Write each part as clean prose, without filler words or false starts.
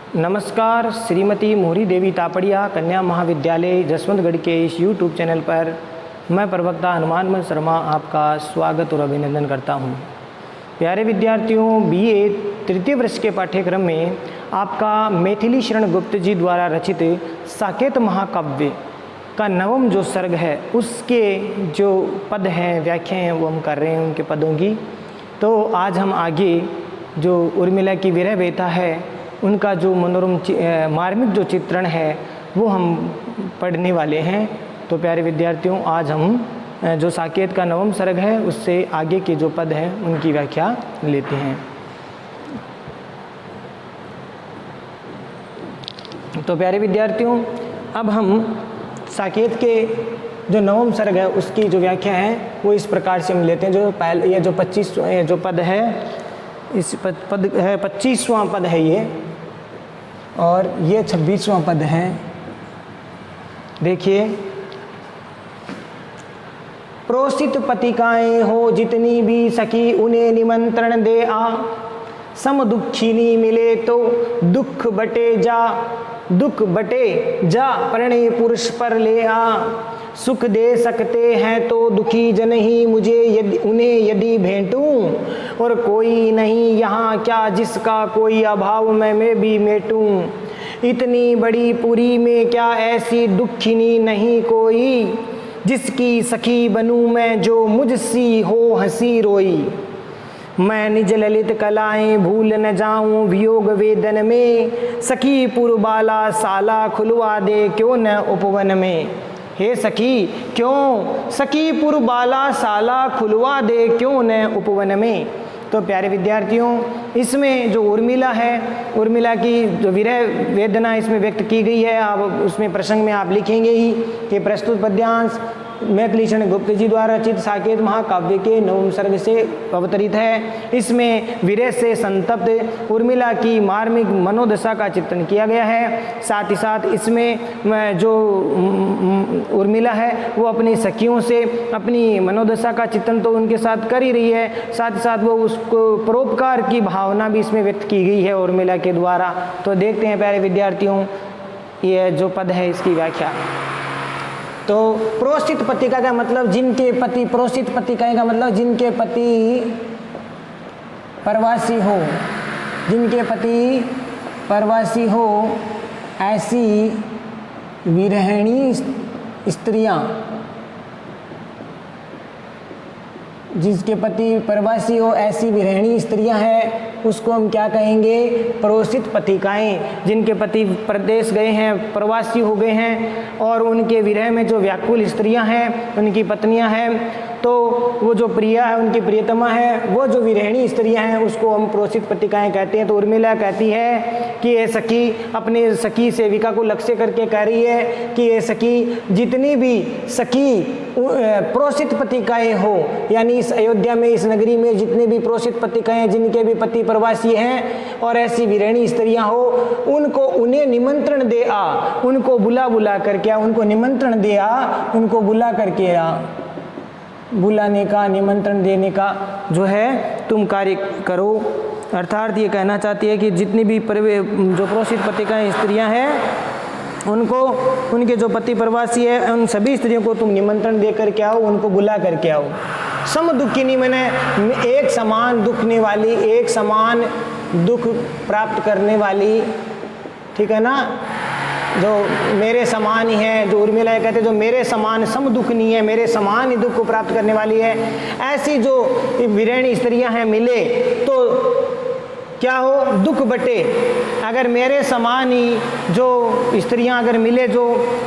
नमस्कार, श्रीमती मोहरी देवी तापड़िया कन्या महाविद्यालय जसवंतगढ़ के इस यूट्यूब चैनल पर मैं प्रवक्ता हनुमान शर्मा आपका स्वागत और अभिनंदन करता हूं। प्यारे विद्यार्थियों, बीए तृतीय वर्ष के पाठ्यक्रम में आपका मैथिली शरण गुप्त जी द्वारा रचित साकेत महाकाव्य का नवम जो सर्ग है उसके जो पद हैं, व्याख्या हैं, वो हम कर रहे हैं उनके पदों की। तो आज हम आगे जो उर्मिला की विरह व्यथा है उनका जो मनोरम मार्मिक जो चित्रण है वो हम पढ़ने वाले हैं। तो प्यारे विद्यार्थियों, आज हम जो साकेत का नवम सर्ग है उससे आगे के जो पद हैं उनकी व्याख्या लेते हैं। तो प्यारे विद्यार्थियों, अब हम साकेत के जो नवम सर्ग है उसकी जो व्याख्या है वो इस प्रकार से हम लेते हैं। जो पहले ये जो 25 जो पद है, इस पद है 25वां पद है ये, और ये 26वां पद है। देखिए, प्रोसित पतिकाएं हो जितनी भी सखी उन्हें निमंत्रण दे आ, सम दुखिनी मिले तो दुख बटे जा परिणय पुरुष पर ले आ, सुख दे सकते हैं तो दुखी जन ही मुझे उन्हें यदि भेंटूं, और कोई नहीं यहाँ क्या जिसका कोई अभाव मैं भी मेटूं, इतनी बड़ी पुरी में क्या ऐसी दुखिनी नहीं कोई, जिसकी सखी बनूं मैं जो मुझसी हो हंसी रोई, मैं निज ललित कलाएं भूल न जाऊं वियोग वेदन में, सखी पुरबाला साला खुलवा दे क्यों न उपवन में, हे सखी क्यों सखी पुरबाला साला खुलवा दे क्यों न उपवन में। तो प्यारे विद्यार्थियों, इसमें जो उर्मिला है, उर्मिला की जो विरह वेदना इसमें व्यक्त की गई है। आप उसमें प्रसंग में आप लिखेंगे ही कि प्रस्तुत पद्यांश मैथिली शरण गुप्त जी द्वारा रचित साकेत महाकाव्य के नवम सर्ग से अवतरित है। इसमें विरह से संतप्त उर्मिला की मार्मिक मनोदशा का चित्रण किया गया है। साथ ही साथ इसमें जो उर्मिला है वो अपनी सखियों से अपनी मनोदशा का चित्रण तो उनके साथ कर ही रही है, साथ ही साथ वो उसको परोपकार की भावना भी इसमें व्यक्त की गई है उर्मिला के द्वारा। तो देखते हैं प्यारे विद्यार्थियों, ये जो पद है इसकी व्याख्या। तो प्रोसित पतिका का मतलब जिनके पति, प्रोसित पतिका का मतलब जिनके पति प्रवासी हो, जिनके पति प्रवासी हो ऐसी विरहिणी स्त्रियां, जिसके पति प्रवासी हो ऐसी विरहिणी स्त्रियां हैं उसको हम क्या कहेंगे? प्रोसित पतिकाएं। जिनके पति प्रदेश गए हैं, प्रवासी हो गए हैं और उनके विरह में जो व्याकुल स्त्रियां हैं, उनकी पत्नियां हैं, तो वो जो प्रिया है, उनकी प्रियतमा है, वो जो विरहिणी स्त्रियां हैं उसको हम प्रोसित पतिकाएं कहते हैं। तो उर्मिला कहती है कि ये सखी अपने सखी सेविका को लक्ष्य करके कह रही है कि ये सखी, जितनी भी सखी प्रोसित पतिकाएं हो, यानी इस अयोध्या में, इस नगरी में जितने भी प्रोसित पतिकाएं जिनके भी पति प्रवासी हैं और ऐसी विरहिणी स्त्रियां हो, उनको उन्हें निमंत्रण दे आ, उनको बुला करके आ, उनको निमंत्रण दे आ, उनको बुला करके आ। बुलाने का, निमंत्रण देने का जो है तुम कार्य करो। अर्थात ये कहना चाहती है कि जितनी भी जो प्रोसित पतिकाएं स्त्रियां हैं उनको, उनके जो पति प्रवासी है, उन सभी स्त्रियों को तुम निमंत्रण दे करके आओ, उनको बुला करके आओ। सम दुखिनी मैंने एक समान दुखने वाली, एक समान दुख प्राप्त करने वाली, ठीक है ना, जो मेरे समान ही है, जो उर्मिला कहते हैं जो मेरे समान सम दुख नहीं है, मेरे समान ही दुख को प्राप्त करने वाली है, ऐसी जो विरहिणी स्त्रियां हैं मिले तो क्या हो? दुख बटे। अगर मेरे समान ही जो स्त्रियां अगर मिले जो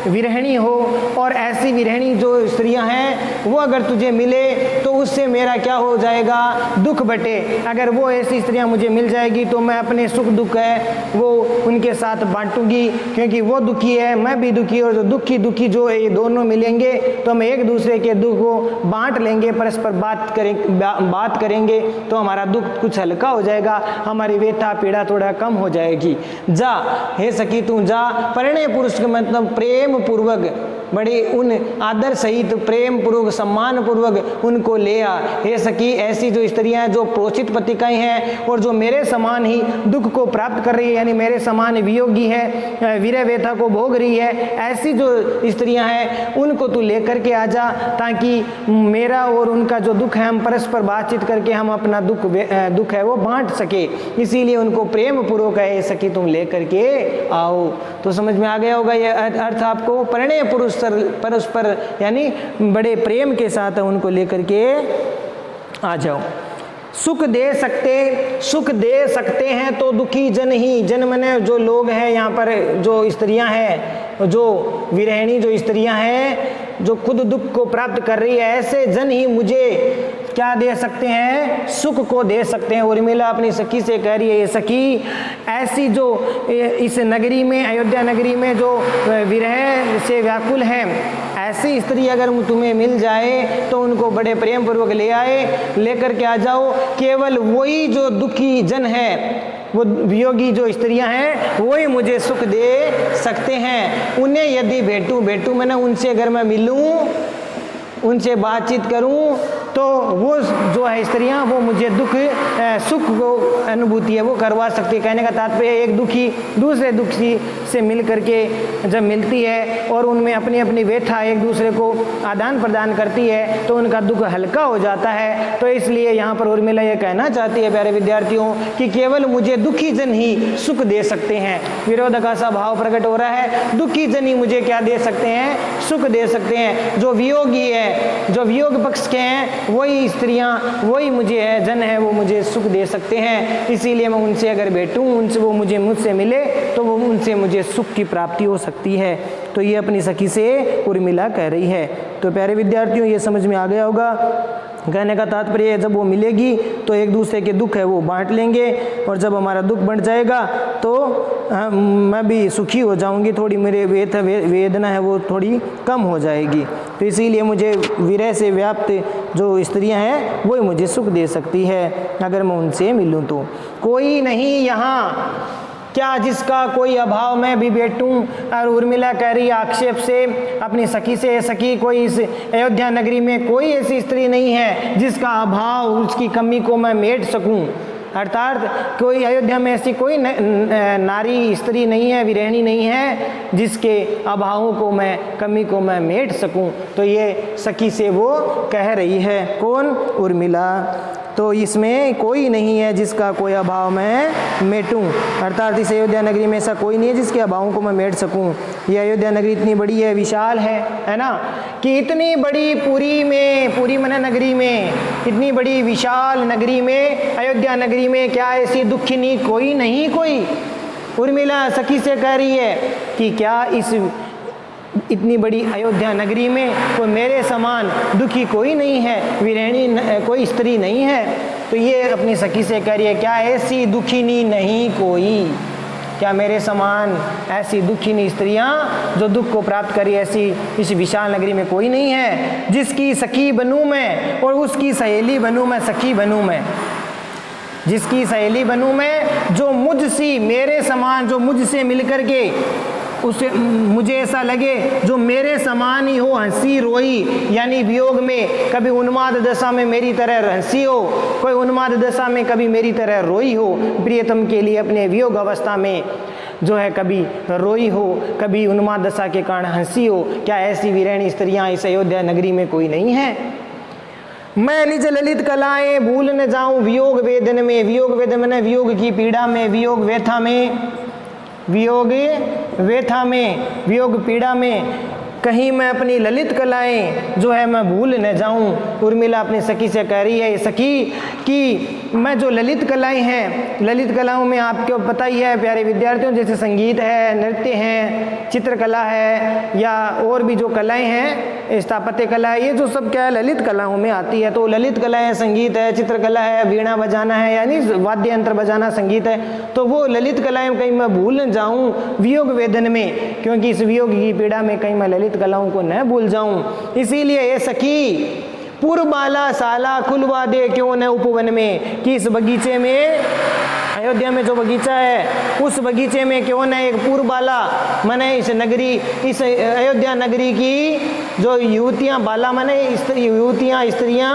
विरहिणी हो, और ऐसी विरहिणी जो स्त्रियां हैं वो अगर तुझे मिले तो उससे मेरा क्या हो जाएगा? दुख बटे। अगर वो ऐसी स्त्रियां मुझे मिल जाएगी तो मैं अपने सुख दुख है वो उनके साथ बांटूंगी, क्योंकि वो दुखी है, मैं भी दुखी, और जो दुखी जो ये दोनों मिलेंगे तो हम एक दूसरे के दुख को बांट लेंगे, परस्पर बात करेंगे तो हमारा दुख कुछ हल्का हो जाएगा, हमारी व्यथा पीड़ा थोड़ा कम हो जाएगी। जा हे सखी तू जा, परिणय पुरुष का मतलब प्रेम पूर्वक बड़े उन आदर सहित प्रेम पूर्वक सम्मान पूर्वक उनको ले आ। हे सखी, ऐसी जो स्त्रियां जो प्रोचित पतिकाएं हैं और जो मेरे समान ही दुख को प्राप्त कर रही है, यानी मेरे समान वियोगी है, विरह व्यथा को भोग रही है, ऐसी जो स्त्रियां हैं उनको तू लेकर के आ जा, ताकि मेरा और उनका जो दुख है हम परस्पर बातचीत करके हम अपना दुख है वो बांट सके। इसीलिए उनको प्रेम पूर्वक है सखी तुम लेकर के आओ। तो समझ में आ गया होगा ये अर्थ आपको। परिणय पुरुष परस्पर यानी बड़े प्रेम के साथ उनको लेकर के आ जाओ। सुख दे सकते हैं तो दुखी जन ही, जन मने जो लोग हैं यहाँ पर, जो स्त्रियां हैं, जो विरहिणी जो स्त्रियां हैं जो खुद दुख को प्राप्त कर रही है, ऐसे जन ही मुझे क्या दे सकते हैं, सुख को दे सकते हैं। उर्मिला अपनी सखी से कह रही है, ये सखी ऐसी जो इस नगरी में, अयोध्या नगरी में जो विरह से व्याकुल हैं, ऐसी स्त्री अगर तुम्हें मिल जाए तो उनको बड़े प्रेम पूर्वक ले आए, लेकर के आ जाओ। केवल वही जो दुखी जन है, वो वियोगी जो स्त्रियां हैं, वही मुझे सुख दे सकते हैं। उन्हें यदि भेटूं मैंने उनसे अगर मैं मिलूं, उनसे बातचीत करूं, तो वो जो है स्त्रियां वो मुझे सुख को अनुभूति है वो करवा सकती है। कहने का तात्पर्य एक दुखी दूसरे दुखी से मिल करके जब मिलती है और उनमें अपनी अपनी व्यथा एक दूसरे को आदान प्रदान करती है तो उनका दुख हल्का हो जाता है। तो इसलिए यहाँ पर उर्मिला ये कहना चाहती है प्यारे विद्यार्थियों कि केवल मुझे दुखी जन ही सुख दे सकते हैं। विरोध का सा भाव प्रकट हो रहा है। दुखी जन ही मुझे क्या दे सकते हैं, सुख दे सकते हैं। जो वियोगी है, जो वियोग पक्ष के हैं, वही स्त्रियां, वही मुझे है जन है, वो मुझे सुख दे सकते हैं। इसीलिए मैं उनसे अगर बैठूं, उनसे वो मुझसे मिले तो वो उनसे मुझे सुख की प्राप्ति हो सकती है। तो ये अपनी सखी से उर्मिला कह रही है। तो प्यारे विद्यार्थियों ये समझ में आ गया होगा। कहने का तात्पर्य जब वो मिलेगी तो एक दूसरे के दुख है वो बांट लेंगे, और जब हमारा दुख बढ़ जाएगा तो मैं भी सुखी हो जाऊंगी, थोड़ी मेरे वेदना है वो थोड़ी कम हो जाएगी। तो इसीलिए मुझे विरह से व्याप्त जो स्त्रियां हैं वही मुझे सुख दे सकती है अगर मैं उनसे मिलूं तो। कोई नहीं यहाँ क्या जिसका कोई अभाव मैं भी बैठूं। और उर्मिला कह रही आक्षेप से अपनी सखी से, सखी कोई इस अयोध्या नगरी में कोई ऐसी स्त्री नहीं है जिसका अभाव, उसकी कमी को मैं मेट सकूं। अर्थात कोई अयोध्या में ऐसी कोई नारी स्त्री नहीं है, विरहिणी नहीं है जिसके अभावों को मैं, कमी को मैं मेट सकूं। तो ये सखी से वो कह रही है। कौन? उर्मिला। तो इसमें कोई नहीं है जिसका कोई अभाव मैं मेटूं। अर्थात इस अयोध्या नगरी में ऐसा कोई नहीं है जिसके अभावों को मैं मेट सकूं। ये अयोध्या नगरी इतनी बड़ी है, विशाल है ना, कि इतनी बड़ी पुरी मना नगरी में, इतनी बड़ी विशाल नगरी में, अयोध्या नगरी में क्या ऐसी दुखिनी कोई नहीं कोई। उर्मिला सखी से कह रही है कि क्या इस इतनी बड़ी अयोध्या नगरी में कोई मेरे समान दुखी कोई नहीं है, विरहिणी कोई स्त्री नहीं है। तो ये अपनी सखी से कह रही है क्या ऐसी दुखिनी नहीं कोई, क्या मेरे समान ऐसी दुखिनी स्त्रियां जो दुख को प्राप्त करी ऐसी इस विशाल नगरी में कोई नहीं है। जिसकी सखी बनूं मैं और उसकी सहेली बनूं मैं, सखी बनूं मैं, जिसकी सहेली बनूं मैं, जो मुझसी मेरे समान, जो मुझसे मिलकर के उसे मुझे ऐसा लगे जो मेरे समान ही हो, हंसी रोई, यानी वियोग में कभी उन्माद दशा में मेरी तरह हंसी हो, कोई उन्माद दशा में कभी मेरी तरह रोई हो, प्रियतम के लिए अपने वियोग अवस्था में जो है कभी रोई हो, कभी उन्माद दशा के कारण हंसी हो। क्या ऐसी विरहिणी स्त्रियां इस अयोध्या नगरी में कोई नहीं है? मैं निज ललित कलाएं भूल न जाऊं वियोग वेदन में। वियोग वेदन में वियोग की पीड़ा में, वियोग व्यथा में, वियोग व्यथा में, वियोग पीड़ा में कहीं मैं अपनी ललित कलाएं जो है मैं भूल न जाऊं। उर्मिला अपनी सखी से कह रही है, सखी कि मैं जो ललित कलाएं हैं, ललित कलाओं में आपको पता ही है प्यारे विद्यार्थियों, जैसे संगीत है, नृत्य है, चित्रकला है, या और भी जो कलाएं हैं, स्थापत्य कला है, ये जो सब क्या है ललित कलाओं में आती है। तो ललित कलाएं संगीत है, चित्रकला है, वीणा बजाना है, यानी वाद्य यंत्र बजाना संगीत है। तो वो ललित कलाएं कहीं मैं भूल न जाऊं वियोग वेदन में, क्योंकि इस वियोग की पीड़ा में कहीं मैं ललित कलाओं को न भूल जाऊं। इसीलिए ये सखी पुरबाला साला खुलवा दे क्यों न उपवन में, कि इस बगीचे में अयोध्या में जो बगीचा है उस बगीचे में क्यों न एक पूर्वबाला माने इस अयोध्या नगरी की जो युवतियां, बाला माने युवतियां, स्त्रियां,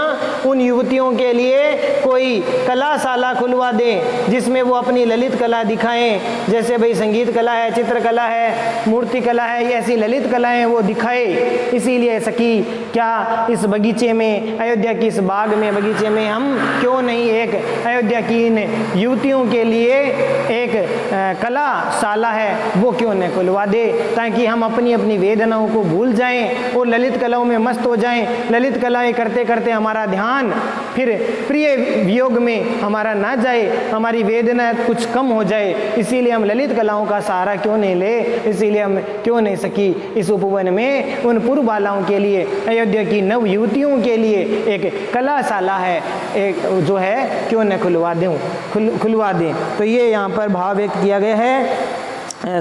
उन युवतियों के लिए कोई कलाशाला खुलवा दें जिसमें वो अपनी ललित कला दिखाएं। जैसे भाई संगीत कला है, चित्रकला है, मूर्ति कला है, ऐसी ललित कलाएं वो दिखाए। इसीलिए सखी क्या इस बगीचे में, अयोध्या की इस बाग में, बगीचे में हम क्यों नहीं एक अयोध्या की इन युवतियों के लिए एक कलाशाला है वो क्यों न खुलवा दे, ताकि हम अपनी अपनी वेदनाओं को भूल जाएं और ललित कलाओं में मस्त हो जाएं। ललित कलाएं करते करते हमारा ध्यान फिर प्रिय वियोग में हमारा ना जाए, हमारी वेदना कुछ कम हो जाए। इसीलिए हम ललित कलाओं का सहारा क्यों नहीं ले, इसीलिए हम क्यों नहीं सकी इस उपवन में उन पूर्व बालाओं के लिए, अयोध्या की नव युवतियों के लिए एक कलाशाला है, एक जो है क्यों न खुलवा दें। तो ये यहाँ पर भाव व्यक्त किया गया है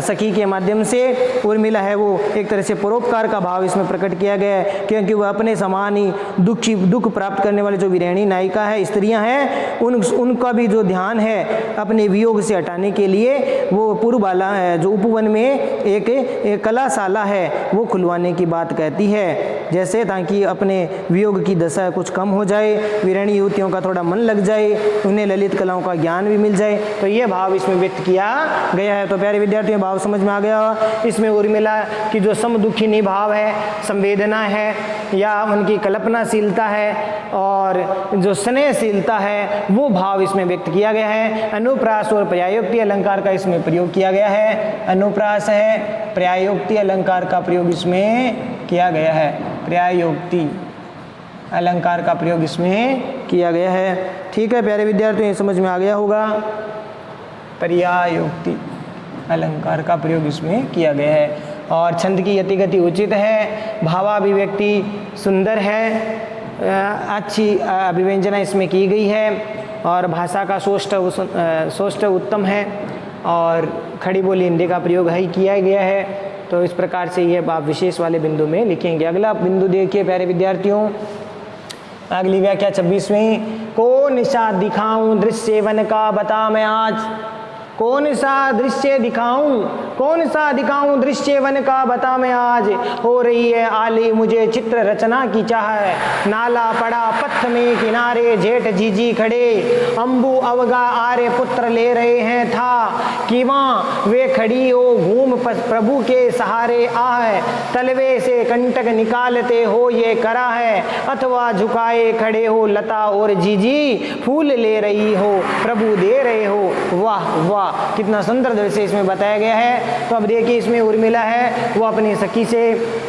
सखी के माध्यम से। उर्मिला है वो एक तरह से परोपकार का भाव इसमें प्रकट किया गया है, क्योंकि वह अपने समान ही दुख प्राप्त करने वाले जो विरहिणी नायिका है, स्त्रियां हैं, उनका भी जो ध्यान है अपने वियोग से हटाने के लिए वो पूर्वबाला है जो उपवन में एक कलाशाला है वो खुलवाने की बात कहती है। जैसे ताकि अपने वियोग की दशा कुछ कम हो जाए, विरहिणी युवतियों का थोड़ा मन लग जाए, उन्हें ललित कलाओं का ज्ञान भी मिल जाए। तो ये भाव इसमें व्यक्त किया गया है। तो प्यारे विद्यार्थी भाव समझ में आ गया। इसमें उर्मिला की जो समदुखिनी भाव है, संवेदना है या उनकी कल्पनाशीलता है और जो स्नेहशीलता है वो भाव इसमें व्यक्त किया गया है। अनुप्रास और पर्यायोक्ति अलंकार का इसमें प्रयोग किया गया है। अनुप्रास है, पर्यायोक्ति अलंकार का प्रयोग इसमें किया गया है। पर्यायोक्ति अलंकार का प्रयोग इसमें किया गया है। ठीक है प्यारे विद्यार्थियों, ये समझ में आ गया होगा। पर्यायोक्ति अलंकार का प्रयोग इसमें किया गया है। और छंद की यतिगति उचित है, भावाभिव्यक्ति सुंदर है, अच्छी अभिव्यंजना इसमें की गई है और भाषा का सोष्ठ उत्तम है और खड़ी बोली हिंदी का प्रयोग ही किया गया है। तो इस प्रकार से ये आप विशेष वाले बिंदु में लिखेंगे। अगला बिंदु देखिए प्यारे विद्यार्थियों, अगली व्याख्या 26वीं। कौन सा दिखाऊं दृश्य वन का बता मैं आज, कौन सा दृश्य दिखाऊं, कौन सा दिखाऊं दृश्य वन का बता मैं आज। हो रही है आली मुझे चित्र रचना की चाह है, नाला पड़ा पथ में किनारे जेठ जीजी खड़े, अंबु अवगा आरे पुत्र ले रहे हैं था, कीवा वे खड़ी हो घूम प्रभु के सहारे आए, तलवे से कंटक निकालते हो ये करा है, अथवा झुकाए खड़े हो लता और जीजी, फूल ले रही हो प्रभु दे रहे हो। वाह वाह, कितना सुंदर दृश्य इसमें बताया गया है। तो अब देखिए इसमें उर्मिला है वो अपनी सखी से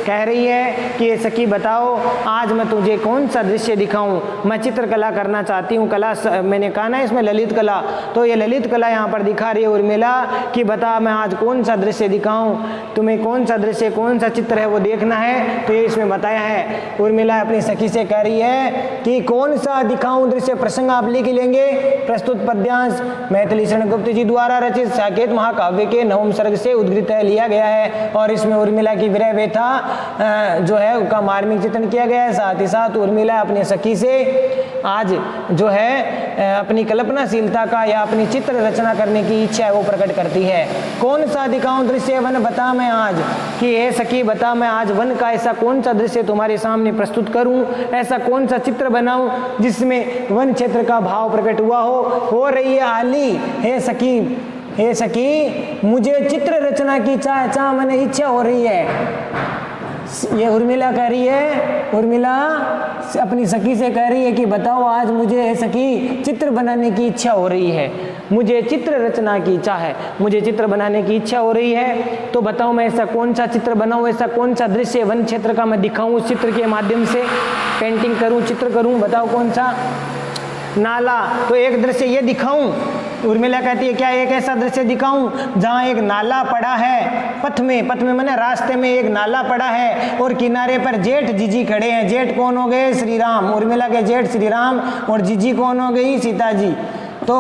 कह रही है कि ये सखी बताओ आज मैं तुझे कौन सा दृश्य दिखाऊं, मैं चित्रकला करना चाहती हूँ। कला मैंने कहा ना इसमें ललित कला, तो ये ललित कला यहाँ पर दिखा रही है उर्मिला कि बता मैं आज कौन सा दृश्य दिखाऊं, तुम्हें कौन सा दृश्य कौन सा चित्र है वो देखना है। तो ये इसमें बताया है। उर्मिला अपनी सखी से कह रही है कि कौन सा दिखाऊं दृश्य। प्रसंग आप लिख लेंगे। प्रस्तुत पद्यांश मैथिली शरण गुप्त जी द्वारा रचित साकेत महाकाव्य के नवम सर्ग से उद्धृत लिया गया है और इसमें उर्मिला की विरह व्यथा जो है उसका मार्मिक चित्रण किया गया है। साथ ही साथ उर्मिला अपने सखी से आज जो है अपनी कल्पनाशीलता का या अपनी चित्र रचना करने की इच्छा है वो प्रकट करती है। कौन सा दिखाऊं दृश्य वन बता मैं आज, कि हे सखी बता मैं आज वन का ऐसा कौन सा दृश्य तुम्हारे सामने प्रस्तुत करूं, ऐसा कौन सा चित्र बनाऊं जिसमें वन क्षेत्र का भाव प्रकट हुआ हो रही है आली। हे सखी मुझे चित्र रचना की चाह मैंने इच्छा हो रही है। ये उर्मिला कह रही है, उर्मिला अपनी सखी से कह रही है कि बताओ आज मुझे सखी चित्र बनाने की इच्छा हो रही है, मुझे चित्र रचना की इच्छा है, मुझे चित्र बनाने की इच्छा हो रही है। तो बताओ मैं ऐसा कौन सा चित्र बनाऊं, ऐसा कौन सा दृश्य वन क्षेत्र का मैं दिखाऊं, उस चित्र के माध्यम से पेंटिंग करूं, चित्र करूं, बताओ कौन सा। नाला, तो एक दृश्य ये दिखाऊं। उर्मिला कहती है क्या एक ऐसा दृश्य दिखाऊं जहां एक नाला पड़ा है, पथ में माने रास्ते में एक नाला पड़ा है और किनारे पर जेठ जीजी खड़े हैं। जेठ कौन हो गए? श्री राम। उर्मिला के जेठ श्री राम और जीजी कौन हो गई? सीता जी। तो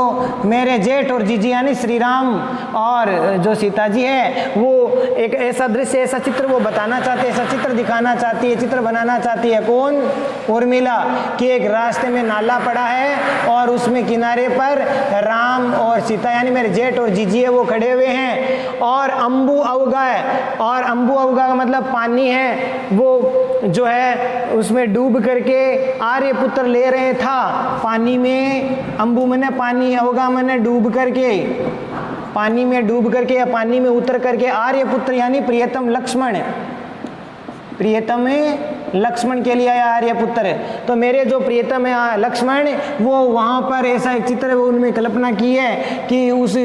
मेरे जेठ और जीजी यानी श्री राम और जो सीता जी है वो एक ऐसा दृश्य, ऐसा चित्र वो बताना चाहते हैं, ऐसा चित्र दिखाना चाहती है, चित्र बनाना चाहती है। कौन? उर्मिला। कि एक रास्ते में नाला पड़ा है और उसमें किनारे पर राम और सीता यानी मेरे जेठ और जीजी है वो खड़े हुए हैं और अम्बु अवगा है। और अम्बु अवगा का मतलब पानी है, वो जो है उसमें डूब करके आर्यपुत्र ले रहे था पानी में। अम्बु मने पानी, अवगा मने डूब करके, पानी में डूब करके या पानी में उतर करके आर्यपुत्र यानी प्रियतम लक्ष्मण, प्रियतम लक्ष्मण के लिए आया आर्यपुत्र। तो मेरे जो प्रियतम है लक्ष्मण वो वहाँ पर ऐसा एक चित्र उनमें कल्पना की है कि उस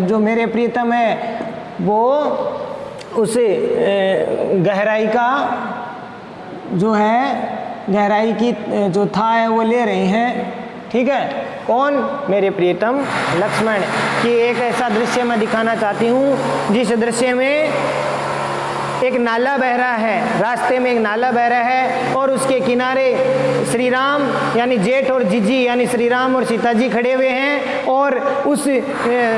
जो मेरे प्रियतम है वो उस गहराई का जो है, गहराई की जो था है वो ले रहे हैं। ठीक है, कौन? मेरे प्रियतम लक्ष्मण। कि एक ऐसा दृश्य मैं दिखाना चाहती हूँ जिस दृश्य में एक नाला बह रहा है, रास्ते में एक नाला बह रहा है और उसके किनारे श्री राम यानी जेठ और जीजी यानी श्री राम और सीता जी खड़े हुए हैं और उस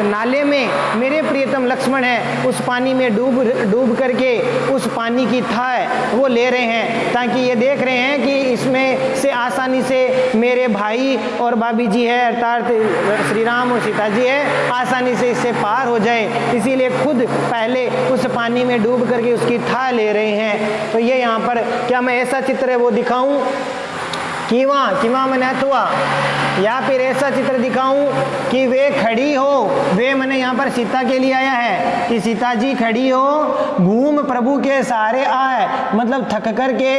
नाले में मेरे प्रियतम लक्ष्मण है उस पानी में डूब करके उस पानी की थाह वो ले रहे हैं, ताकि ये देख रहे हैं कि इसमें से आसानी से मेरे भाई और भाभी जी है अर्थात श्री राम और सीता जी है आसानी से इससे पार हो जाए, इसीलिए खुद पहले उस पानी में डूब करके उसकी थाह ले रहे हैं। तो ये यहाँ पर क्या मैं ऐसा चित्र है वो दिखाऊं किवा मैंने अथवा, या फिर ऐसा चित्र दिखाऊं कि वे खड़ी हो, वे मैंने यहाँ पर सीता के लिए आया है कि सीता जी खड़ी हो, घूम प्रभु के सहारे आए, मतलब थक करके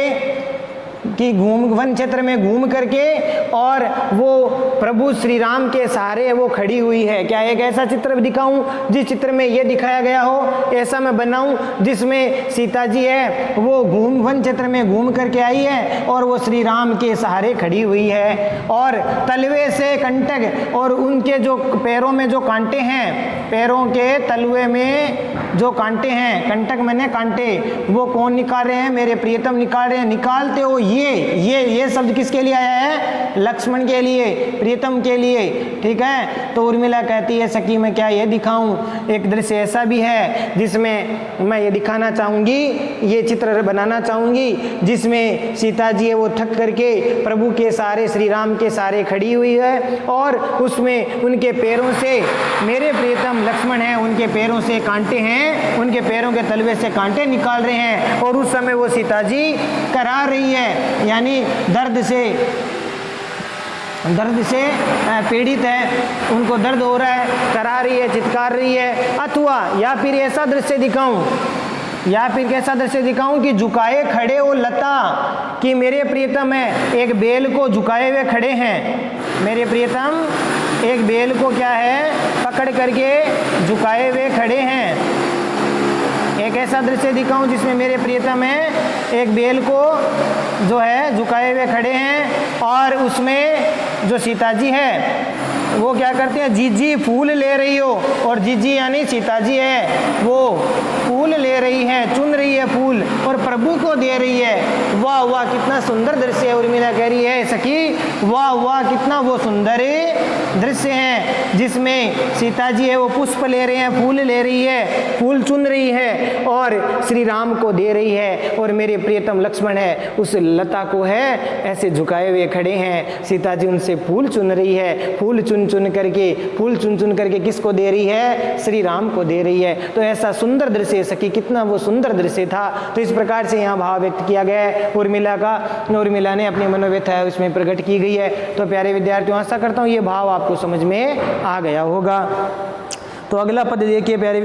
कि घूम वन क्षेत्र में घूम करके और वो प्रभु श्री राम के सहारे वो खड़ी हुई है। क्या एक ऐसा चित्र दिखाऊं जिस चित्र में ये दिखाया गया हो, ऐसा मैं बनाऊं जिसमें सीता जी है वो घूम वन क्षेत्र में घूम करके आई है और वो श्री राम के सहारे खड़ी हुई है और तलवे से कंटक और उनके जो पैरों में जो कांटे हैं, पैरों के तलवे में जो कांटे हैं, कंटक मैंने कांटे, वो कौन निकाल रहे हैं? मेरे प्रियतम निकाल रहे हैं। निकालते हो ये शब्द किसके लिए आया है? लक्ष्मण के लिए, प्रियतम के लिए। ठीक है, तो उर्मिला कहती है सखी मैं क्या ये दिखाऊं? एक दृश्य ऐसा भी है जिसमें मैं ये दिखाना चाहूंगी, ये चित्र बनाना चाहूंगी जिसमें सीता जी है वो थक करके प्रभु के सहारे श्री राम के सहारे खड़ी हुई है और उसमें उनके पैरों से मेरे प्रियतम लक्ष्मण है उनके पैरों से कांटे हैं, उनके पैरों के तलवे से कांटे निकाल रहे हैं और उस समय वो सीता जी करा रही है यानी दर्द से पीड़ित है, उनको दर्द हो रहा है, करा रही है, चित्कार रही है। अथवा या फिर ऐसा दृश्य दिखाऊं, या फिर कैसा दृश्य दिखाऊं कि झुकाए खड़े हो लता, कि मेरे प्रियतम है एक बेल को झुकाए हुए खड़े हैं, मेरे प्रियतम एक बेल को क्या है पकड़ करके झुकाए हुए खड़े हैं। एक ऐसा दृश्य दिखाऊं जिसमें मेरे प्रियतम है एक बेल को जो है झुकाए हुए खड़े हैं और उसमें जो सीता जी है वो क्या करते हैं? जीजी फूल ले रही हो, और जीजी यानी सीता जी है वो फूल ले रही है, चुन रही है फूल और प्रभु को दे रही है। वाह वाह कितना सुंदर दृश्य है। उर्मिला कह रही है सखी वाह वाह कितना वो सुंदर दृश्य है जिसमें सीता जी है वो पुष्प ले रहे हैं, फूल ले रही है, फूल चुन रही है और श्री राम को दे रही है और मेरे प्रियतम लक्ष्मण है उस लता को है ऐसे झुकाए हुए खड़े हैं। सीता जी उनसे फूल चुन रही है, फूल चुन चुन करके किसको दे रही है? श्री राम को दे रही है। तो ऐसा सुंदर दृश्य सखी, कितना वो सुंदर दृश्य था। तो इस प्रकार से यहाँ भाव व्यक्त किया गया है उर्मिला का, उर्मिला ने अपनी मनोव्यथा है उसमें प्रकट की गई है। तो प्यारे विद्यार्थियों आशा करता हूँ ये भाव आपको समझ में आ गया होगा। तो अगला पद देखिए प्यारे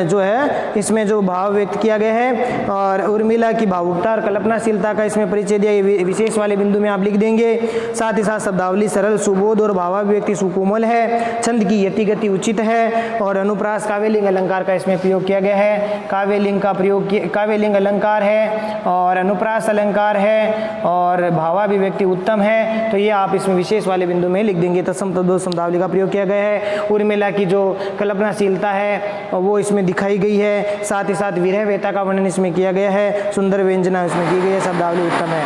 जो है इसमें जो भाव व्यक्त किया गया है और उर्मिला की भावुकता और कल्पनाशीलता का इसमें परिचय दिया, ये विशेष वाले बिंदु में आप लिख देंगे। साथ ही साथ शब्दावली सरल सुबोध और भावाभिव्यक्ति सुकोमल है, छंद की यति गति उचित है और अनुप्रास काव्यलिंग अलंकार का इसमें प्रयोग किया गया है। काव्यलिंग अलंकार है और अनुप्रास अलंकार है और भावाभिव्यक्ति उत्तम है। तो ये आप इसमें विशेष वाले बिंदु में लिख देंगे। तत्सम तद्दोष शब्दावली का प्रयोग किया गया है। उर्मिला की जो कल्पनाशीलता है वो इसमें दिखाई गई है। साथ ही साथ विरह वेता का वर्णन इसमें किया गया है। सुंदर व्यंजना इसमें की गई है। शब्दावली उत्तम है।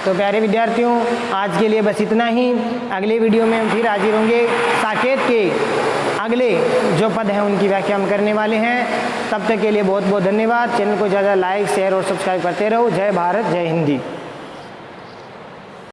तो प्यारे विद्यार्थियों, आज के लिए बस इतना ही। अगले वीडियो में हम फिर हाजिर होंगे। साकेत के अगले जो पद हैं उनकी व्याख्या हम करने वाले हैं। तब तक के लिए बहुत बहुत धन्यवाद। चैनल को ज़्यादा लाइक, शेयर और सब्सक्राइब करते रहो। जय भारत, जय हिंदी।